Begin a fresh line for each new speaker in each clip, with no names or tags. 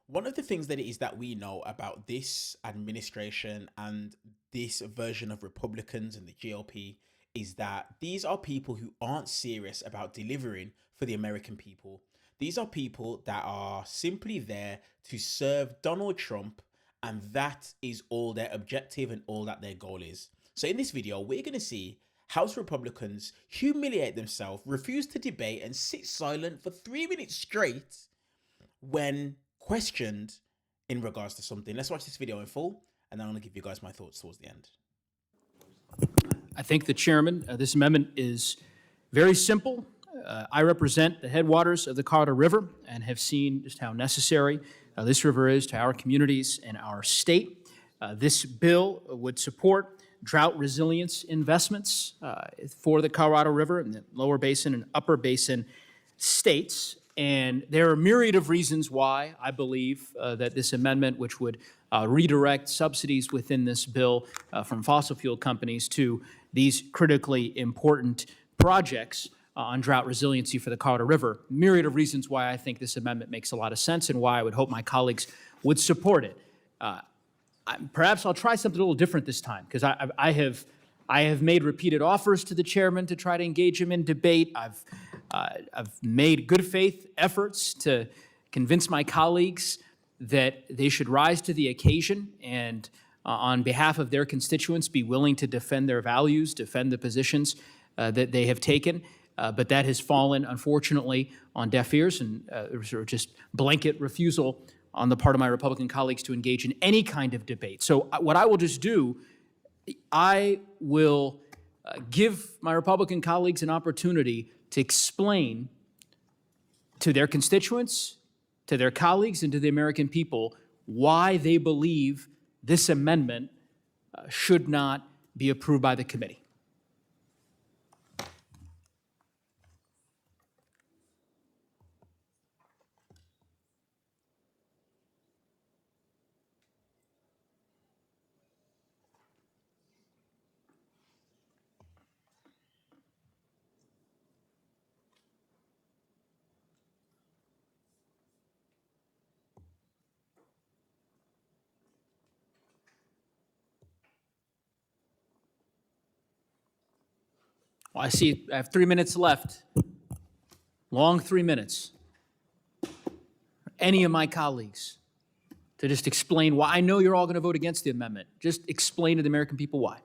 One of the things that it is that we know about this administration and this version of Republicans and the GOP is that these are people who aren't serious about delivering for the American people. These are people that are simply there to serve Donald Trump, and that is all their objective and all that their goal is. So, in this video, we're going to see House Republicans humiliate themselves, refuse to debate, and sit silent for 3 minutes straight when questioned in regards to something. Let's watch this video in full, and then I'm going to give you guys my thoughts towards the end.
I thank the chairman. This amendment is very simple. I represent the headwaters of the Colorado River and have seen just how necessary this river is to our communities and our state. This bill would support drought resilience investments for the Colorado River and the lower basin and upper basin states. And there are a myriad of reasons why I believe that this amendment, which would redirect subsidies within this bill from fossil fuel companies to these critically important projects on drought resiliency for the Colorado River, myriad of reasons why I think this amendment makes a lot of sense and why I would hope my colleagues would support it. Perhaps I'll try something a little different this time, because I have made repeated offers to the chairman to try to engage him in debate. I've made good faith efforts to convince my colleagues that they should rise to the occasion and on behalf of their constituents be willing to defend their values, defend the positions that they have taken. But that has fallen, unfortunately, on deaf ears and just blanket refusal on the part of my Republican colleagues to engage in any kind of debate. So what I will just do, I will give my Republican colleagues an opportunity to explain to their constituents, to their colleagues, and to the American people why they believe this amendment should not be approved by the committee. Well, I see I have 3 minutes left. Long 3 minutes. Any of my colleagues to just explain why. I know you're all going to vote against the amendment. Just explain to the American people why.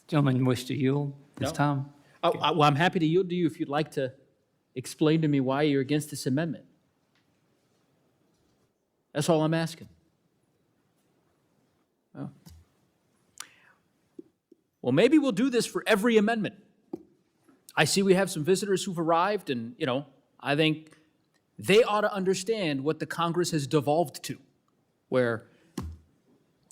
Gentlemen wish to yield this
No.
time?
Well, I'm happy to yield to you if you'd like to explain to me why you're against this amendment. That's all I'm asking. Oh. Well, maybe we'll do this for every amendment. I see we have some visitors who've arrived, and, I think they ought to understand what the Congress has devolved to, where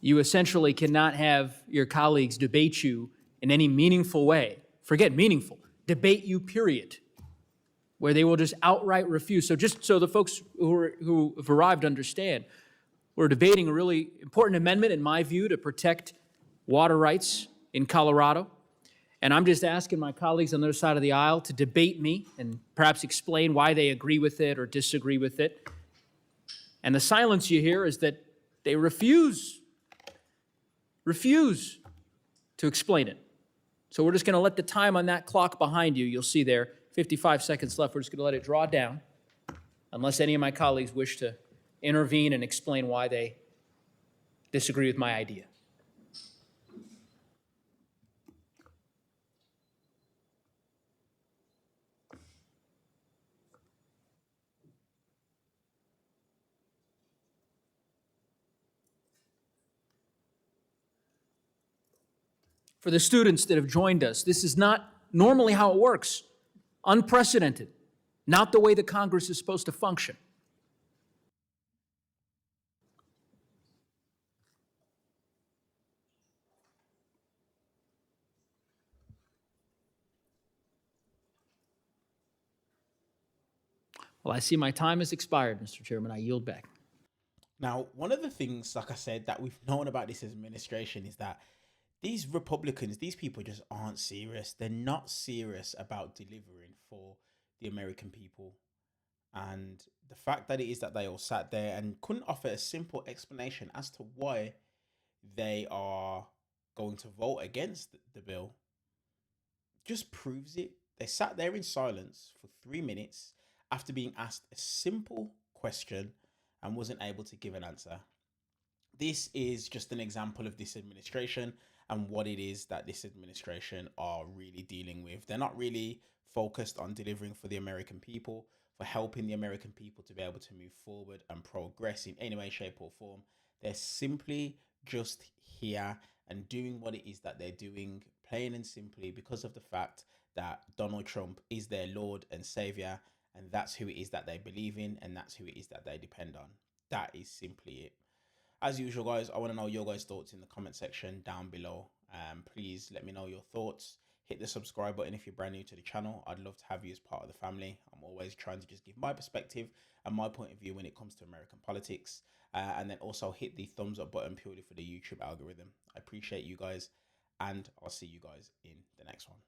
you essentially cannot have your colleagues debate you in any meaningful way. Forget meaningful, debate you, period, where they will just outright refuse. So just so the folks who have arrived understand, we're debating a really important amendment, in my view, to protect water rights in Colorado. And I'm just asking my colleagues on the other side of the aisle to debate me and perhaps explain why they agree with it or disagree with it. And the silence you hear is that they refuse to explain it. So we're just going to let the time on that clock behind you, you'll see there, 55 seconds left. We're just going to let it draw down unless any of my colleagues wish to intervene and explain why they disagree with my idea. For the students that have joined us, this is not normally how it works. Unprecedented. Not the way the Congress is supposed to function. Well, I see my time has expired, Mr. Chairman. I yield back.
Now, one of the things, like I said, that we've known about this administration is that these Republicans, these people just aren't serious. They're not serious about delivering for the American people. And the fact that it is that they all sat there and couldn't offer a simple explanation as to why they are going to vote against the bill just proves it. They sat there in silence for 3 minutes after being asked a simple question and wasn't able to give an answer. This is just an example of this administration and what it is that this administration are really dealing with. They're not really focused on delivering for the American people, for helping the American people to be able to move forward and progress in any way, shape, or form. They're simply just here and doing what it is that they're doing, plain and simply because of the fact that Donald Trump is their Lord and Savior, and that's who it is that they believe in, and that's who it is that they depend on. That is simply it. As usual, guys, I want to know your guys' thoughts in the comment section down below. Please let me know your thoughts. Hit the subscribe button if you're brand new to the channel. I'd love to have you as part of the family. I'm always trying to just give my perspective and my point of view when it comes to American politics. And then also hit the thumbs up button purely for the YouTube algorithm. I appreciate you guys, and I'll see you guys in the next one.